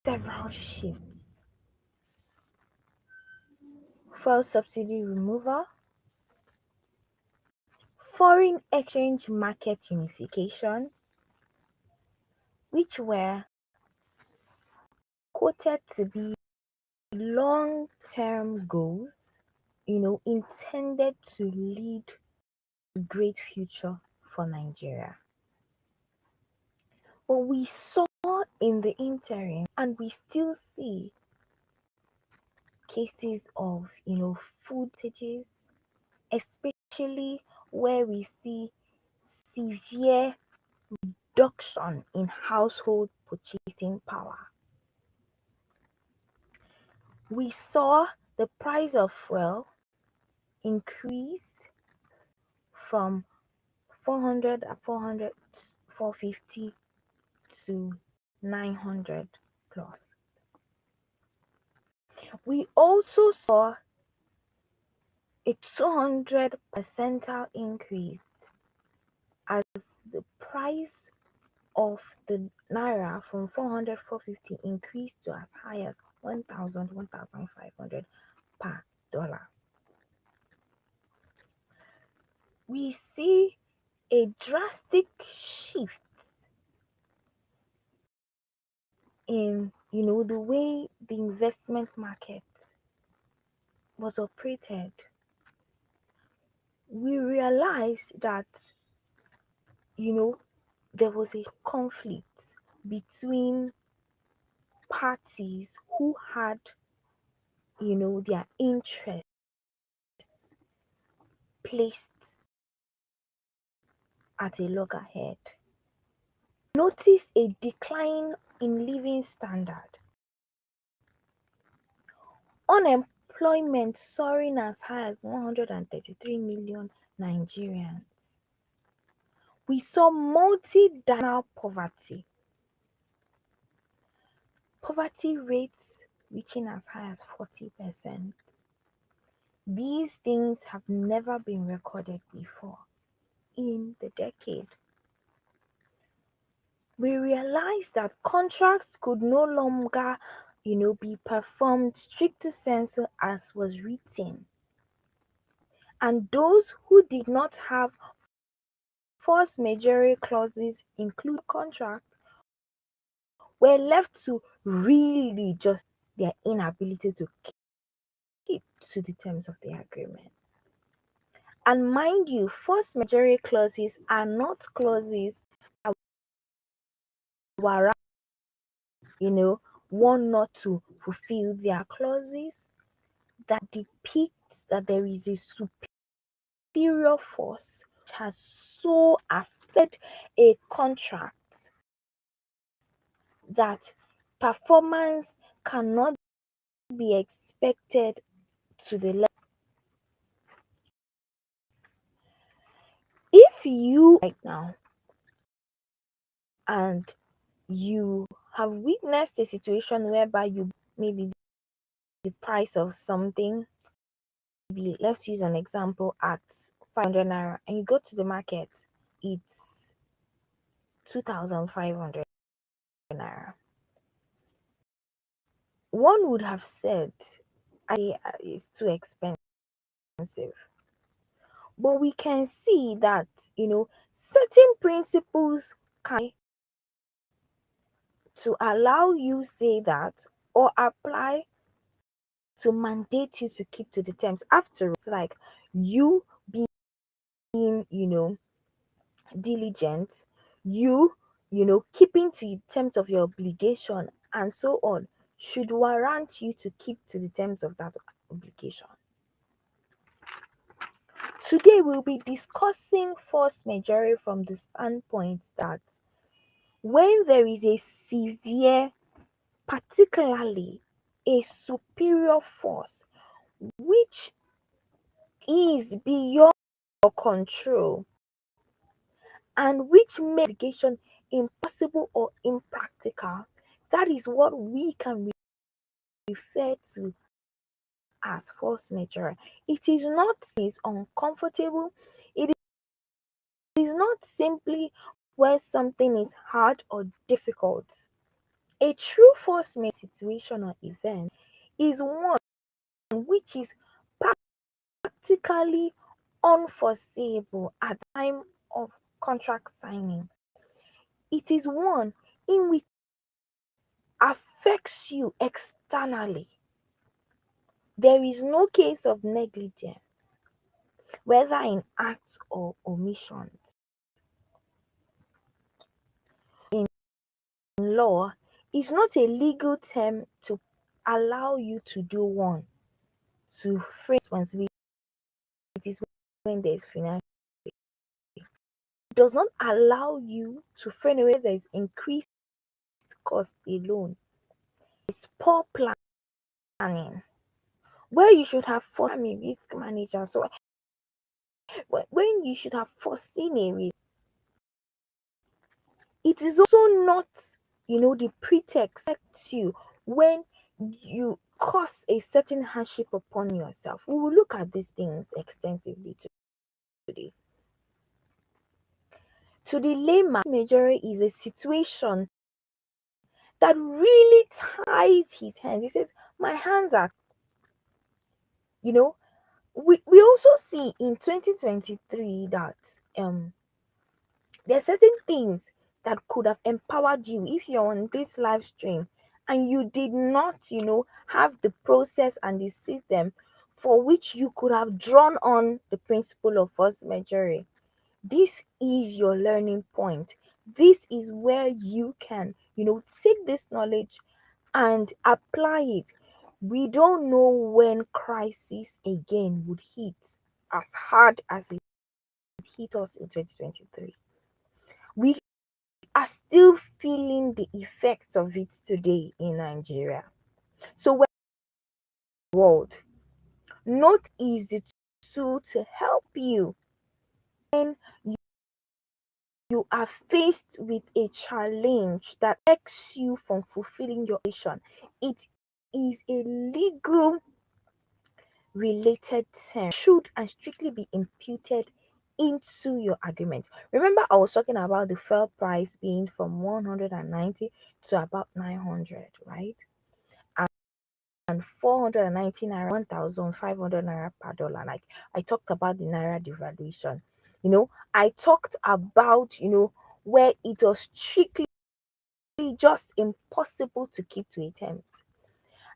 several shifts: fuel subsidy removal, foreign exchange market unification, which were quoted to be long-term goals, intended to lead to a great future for Nigeria. But we saw in the interim, and we still see cases of, food shortages, especially where we see severe reduction in household purchasing power. We saw the price of fuel increase from 400 at 400, 450 to 900 plus. We also saw a 200 percentile increase as the price of the naira from 400, 450 increased to as high as 1,000, 1,500 per dollar. We see a drastic shift in, the way the investment market was operated. We realized that, there was a conflict between parties who had, their interests placed at a loggerhead. Notice a decline in living standard, unemployment soaring as high as 133 million Nigerians. We saw multi-dimensional poverty rates reaching as high as 40%. These things have never been recorded before in the decade. We realized that contracts could no longer, be performed stricto sensu as was written. And those who did not have force majeure clauses include contract were left to really just their inability to keep to the terms of the agreement. And mind you, force majeure clauses are not clauses that were, one not to fulfill their clauses that depicts that there is a superior force which has so affected a contract that performance cannot be expected to the level. If you right now and you have witnessed a situation whereby you maybe the price of something, maybe let's use an example at 500 naira, and you go to the market, it's 2,500 naira. One would have said, it's too expensive. But we can see that, certain principles can to allow you say that or apply to mandate you to keep to the terms. After all, it's like you being, diligent, keeping to the terms of your obligation and so on should warrant you to keep to the terms of that obligation. Today we'll be discussing force majeure from the standpoint that when there is a severe, particularly a superior force which is beyond your control and which makes mitigation impossible or impractical, that is what we can refer to as force majeure. It is not is uncomfortable. It is not simply where something is hard or difficult. A true force majeure situation or event is one which is practically unforeseeable at the time of contract signing. It is one in which affects you externally. There is no case of negligence, whether in acts or omissions. In law, is not a legal term to allow you to do one, to frame responsibilities when there is financial. It does not allow you to frame away there is increased cost alone. It's poor planning. Where you should have foreseen a risk manager. So when you should have foreseen a risk, it is also not, the pretext you when you cause a certain hardship upon yourself. We will look at these things extensively today. To the layman, majority is a situation that really ties his hands. He says, my hands are, you know, we also see in 2023 that there are certain things that could have empowered you if you're on this live stream and you did not, have the process and the system for which you could have drawn on the principle of force majeure. This is your learning point. This is where you can, take this knowledge and apply it. We don't know when crisis again would hit as hard as it hit us in 2023. We are still feeling the effects of it today in Nigeria. So, when the world, not easy to help you when you are faced with a challenge that takes you from fulfilling your mission. It is a legal related term, should and strictly be imputed into your agreement. Remember, I was talking about the fair price being from 190 to about 900, right? And 490 naira, 1,500 naira per dollar. Like, I talked about the naira devaluation. I talked about, where it was strictly just impossible to keep to a terms.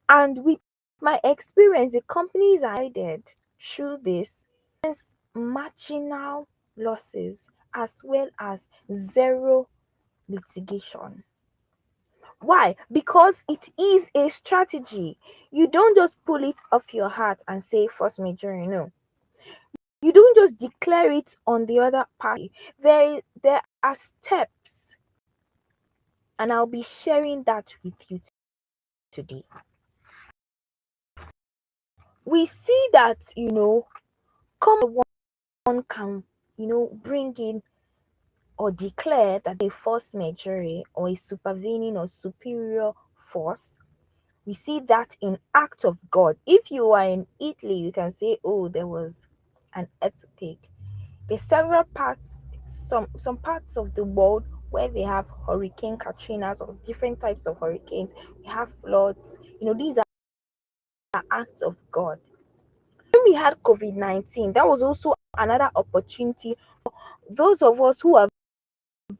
And with my experience, the companies I did through this is marginal losses as well as zero litigation. Why? Because it is a strategy. You don't just pull it off your heart and say force majeure. No. You don't just declare it on the other party. There are steps, and I'll be sharing that with you today. We see that, come one can, bring in or declare that a force majeure or a supervening or superior force. We see that in act of God. If you are in Italy, you can say, oh, there was an earthquake. There's several parts, some parts of the world where they have Hurricane Katrinas or different types of hurricanes. We have floods. These are acts of God. When we had COVID-19, that was also another opportunity for those of us who are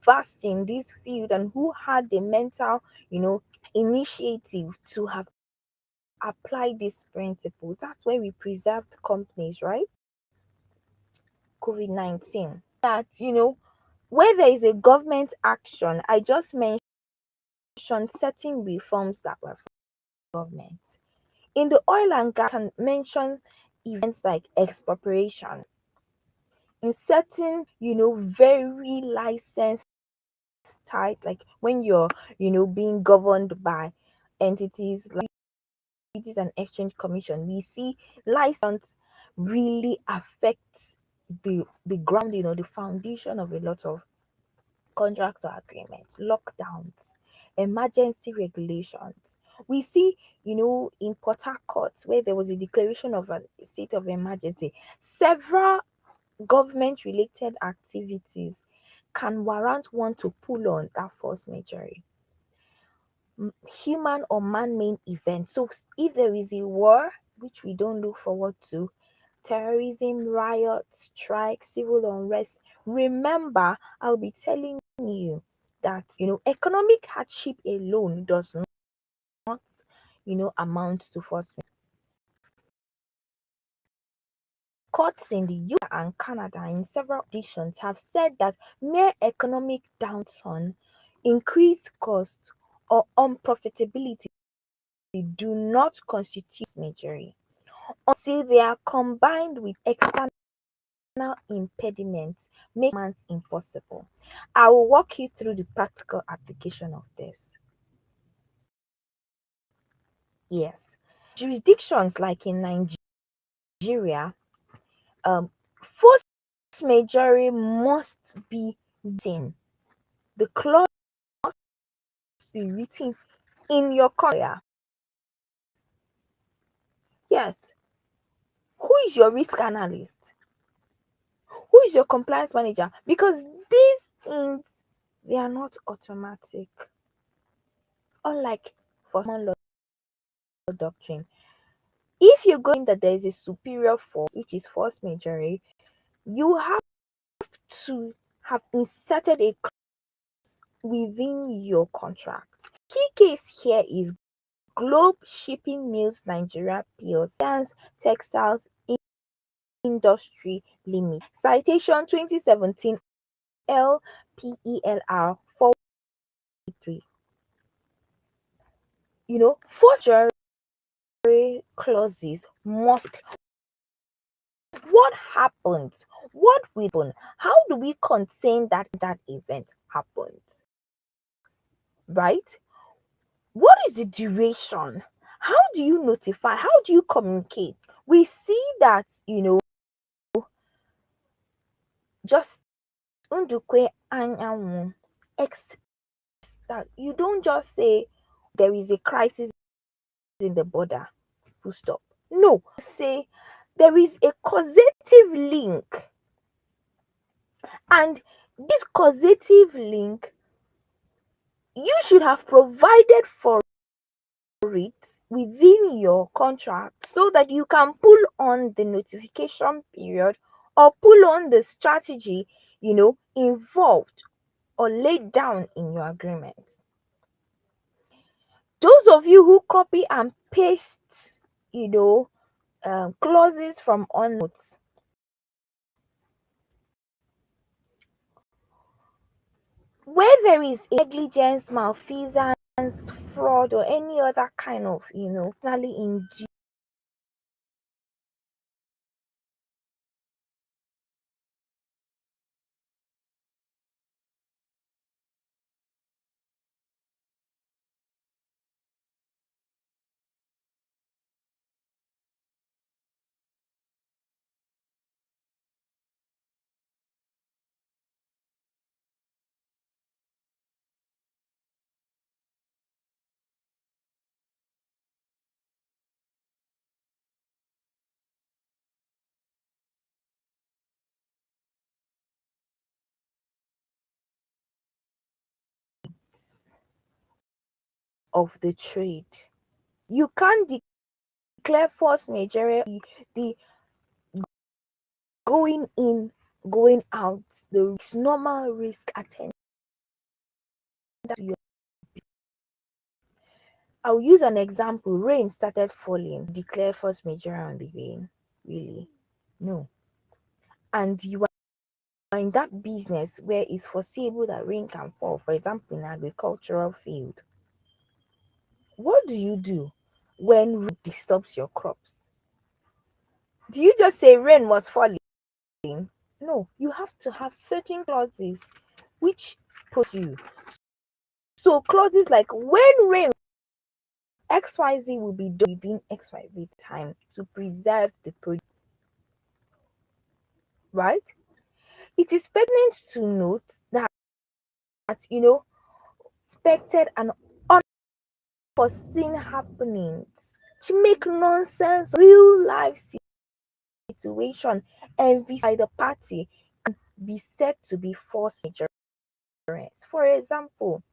vast in this field and who had the mental, initiative to have applied these principles. That's where we preserved companies, right? COVID-19. That, where there is a government action, I just mentioned certain reforms that were from government. In the oil and gas, I can mention events like expropriation. In certain, very licensed type, like when you're, being governed by entities like Securities and Exchange Commission, we see license really affects the grounding or the foundation of a lot of contracts or agreements, lockdowns, emergency regulations. We see, in Port Harcourt, where there was a declaration of a state of emergency, several government related activities can warrant one to pull on that force majeure. human or man-made event. So if there is a war, which we don't look forward to, terrorism, riots, strikes, civil unrest, remember, I'll be telling you that economic hardship alone does not amount to force. Courts in the US and Canada in several editions have said that mere economic downturn, increased costs, or unprofitability do not constitute majority until they are combined with external impediments make performance impossible. I will walk you through the practical application of this. Yes. Jurisdictions like in Nigeria, force majeure must be written. The clause must be written in your contract. Yes. Who is your risk analyst? Who is your compliance manager? Because these things, they are not automatic. Unlike for common law doctrine, if you go in that there is a superior force, which is force majeure, you have to have inserted a clause within your contract. Key case here is Globe Shipping Mills Nigeria PLC, Textiles Industry Limit. Citation 2017 LPELR 483. Force majeure clauses must. What happens? What will happen? How do we contain that event happens? Right? What is the duration? How do you notify? How do you communicate? We see that, just Undukwe Anyanwu expects that you don't just say there is a crisis in the border, full stop. No, say there is a causative link, and this causative link you should have provided for it within your contract so that you can pull on the notification period or pull on the strategy involved or laid down in your agreement. Those of you who copy and paste clauses from on notes, where there is negligence, malfeasance, fraud, or any other kind of personally induced of the trade. You can't declare force majeure the going in, going out, the normal risk attendant to your. I'll use an example. Rain started falling. Declare force majeure on the rain. Really? No. And you are in that business where it's foreseeable that rain can fall, for example, in agricultural field. What do you do when rain disturbs your crops? Do you just say rain was falling? No, you have to have certain clauses which put you. So clauses like when rain XYZ will be done within XYZ time to preserve the product, right? It is pertinent to note that expected and unforeseen happenings to make nonsense real life situation envisaged by the party can be said to be force majeure. For example,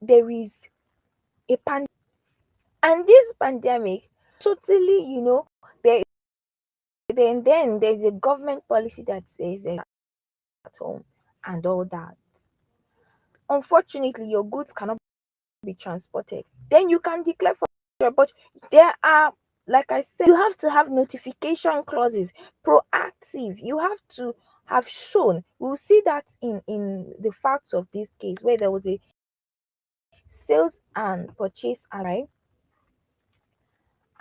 there is a pandemic, and this pandemic totally, there then there's a government policy that says at home and all that. Unfortunately, your goods cannot be transported. Then you can declare for sure, but there are, like I said, you have to have notification clauses, proactive. You have to have shown. We'll see that in the facts of this case where there was a sales and purchase, right?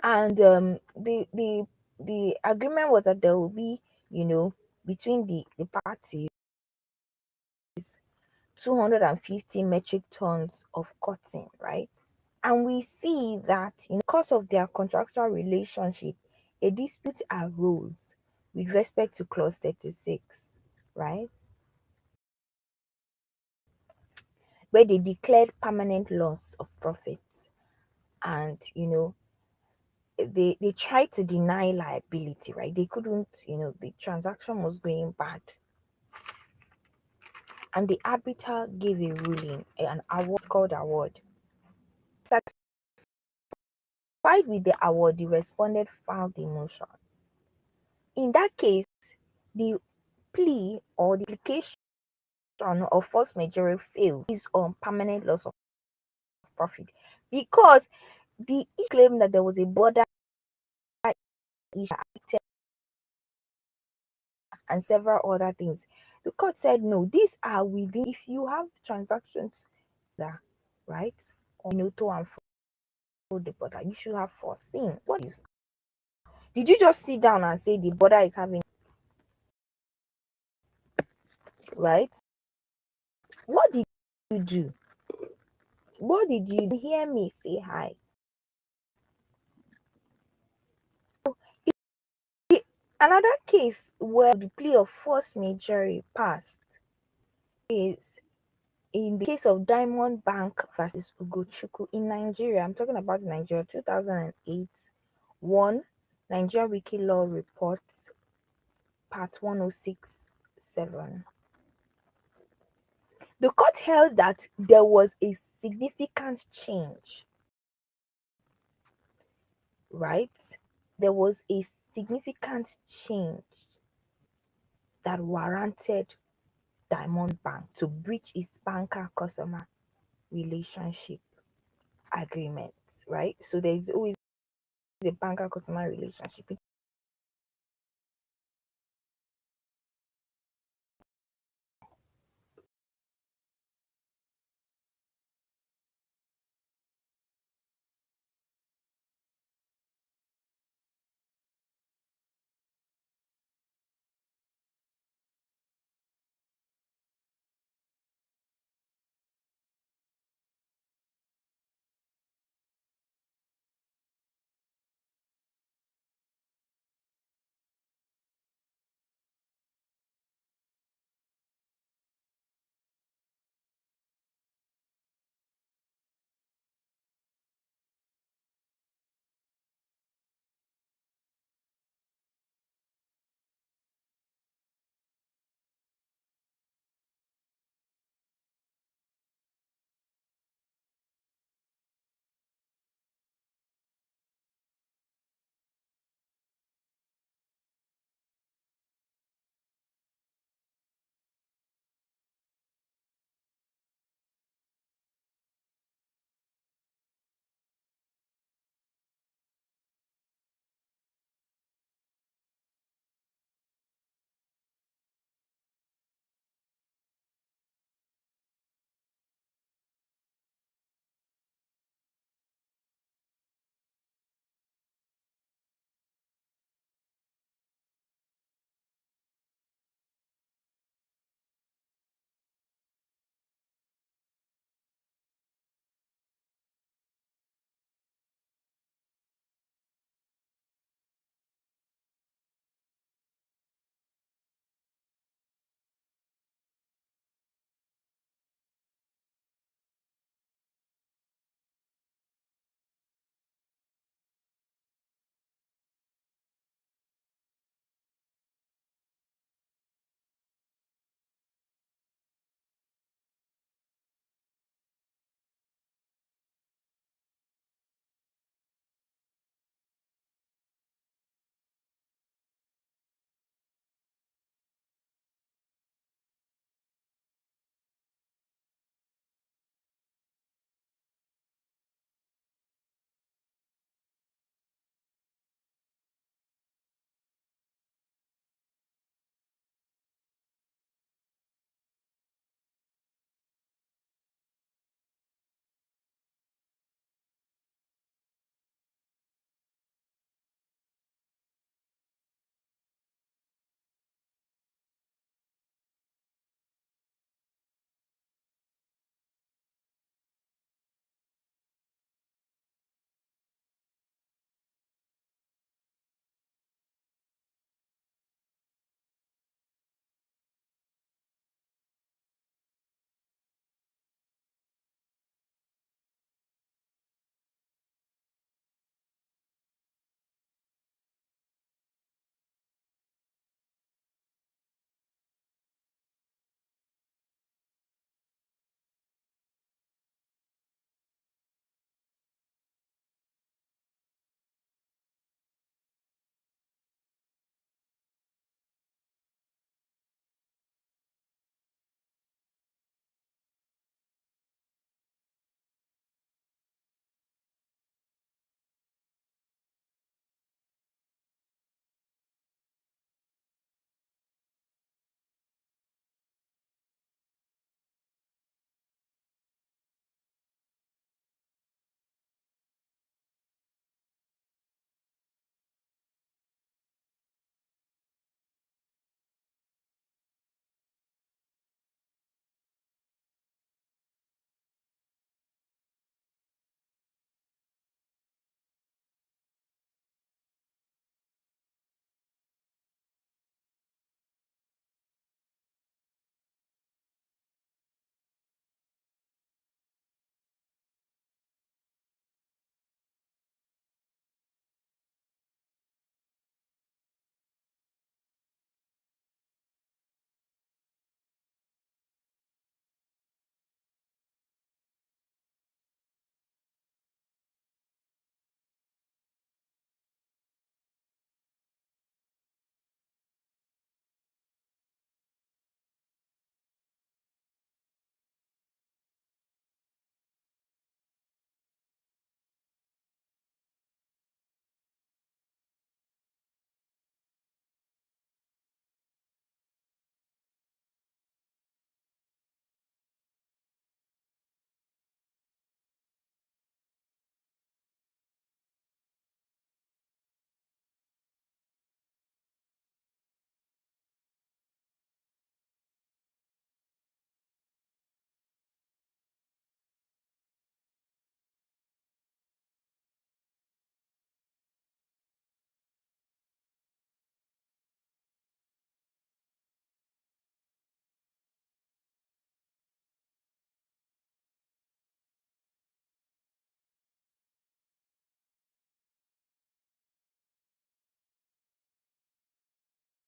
And the agreement was that there will be, between the parties, 250 metric tons of cotton, right? And we see that, because of their contractual relationship, a dispute arose with respect to clause 36, right? Where they declared permanent loss of profits. And, they tried to deny liability, right? They couldn't, the transaction was going bad. And the arbiter gave a ruling, an award called award. Satisfied with the award, the respondent filed the motion. In that case, the plea or the application of force majeure failed is on permanent loss of profit, because the claim that there was a border issue and several other things. The court said no, these are within, if you have transactions that, right, or to and fro the border, you should have foreseen. What is, did you just sit down and say the border is having, right? What did you do? What did you hear me say? Hi. Another case where the plea of force majeure passed is in the case of Diamond Bank versus Ugochukwu in Nigeria. I'm talking about Nigeria, 2008. 1. Nigeria Wiki Law Reports, Part 1067. The court held that there was a significant change, right? There was a significant change that warranted Diamond Bank to breach its banker customer relationship agreement, right? So there's always a banker customer relationship.